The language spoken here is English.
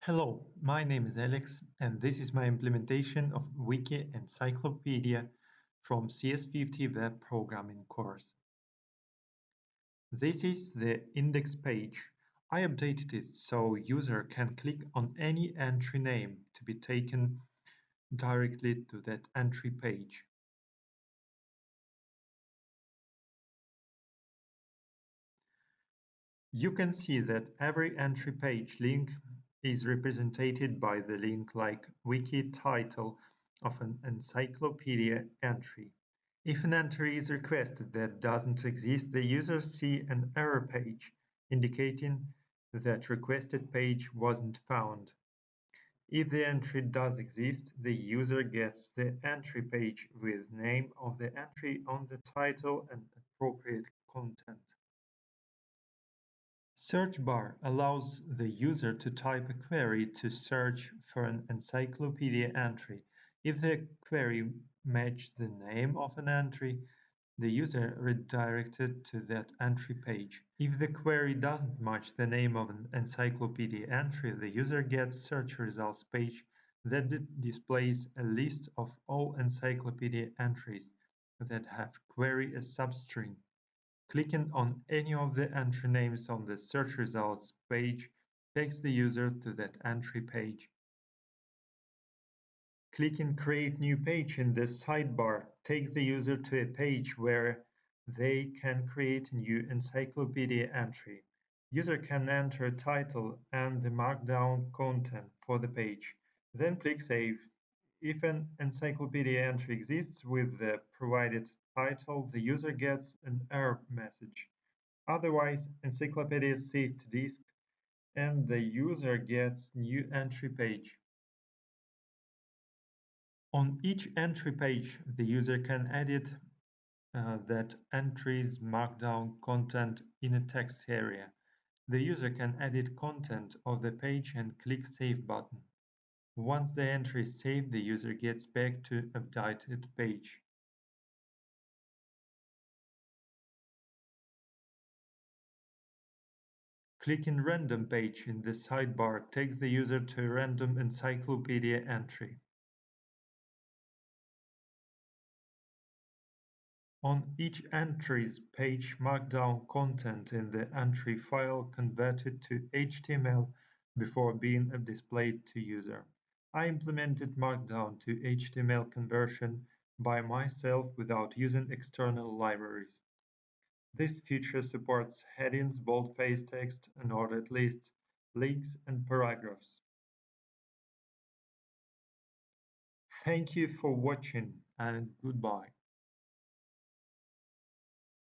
Hello, my name is Alex, and this is my implementation of Wiki Encyclopedia from CS50 web programming course. This is the index page. I updated it so user can click on any entry name to be taken directly to that entry page. You can see that every entry page link is represented by the link like Wiki title of an encyclopedia entry. If an entry is requested that doesn't exist, the user sees an error page indicating that requested page wasn't found. If the entry does exist, the user gets the entry page with name of the entry on the title and appropriate content. Search bar allows the user to type a query to search for an encyclopedia entry. If the query matches the name of an entry, the user redirected to that entry page. If the query doesn't match the name of an encyclopedia entry, the user gets search results page that displays a list of all encyclopedia entries that have query as substring. Clicking on any of the entry names on the search results page takes the user to that entry page. Clicking Create New Page in the sidebar takes the user to a page where they can create a new encyclopedia entry. User can enter a title and the Markdown content for the page, then click Save. If an encyclopedia entry exists with the provided title, the user gets an error message. Otherwise, encyclopedia is saved to disk and the user gets new entry page. On each entry page, the user can edit that entry's Markdown content in a text area. The user can edit content of the page and click Save button. Once the entry is saved, the user gets back to updated page. Clicking Random Page in the sidebar takes the user to a random encyclopedia entry. On each entry's page Markdown content in the entry file converted to HTML before being displayed to user. I implemented Markdown to HTML conversion by myself without using external libraries. This feature supports headings, boldface text, and ordered lists, links, and paragraphs. Thank you for watching and goodbye.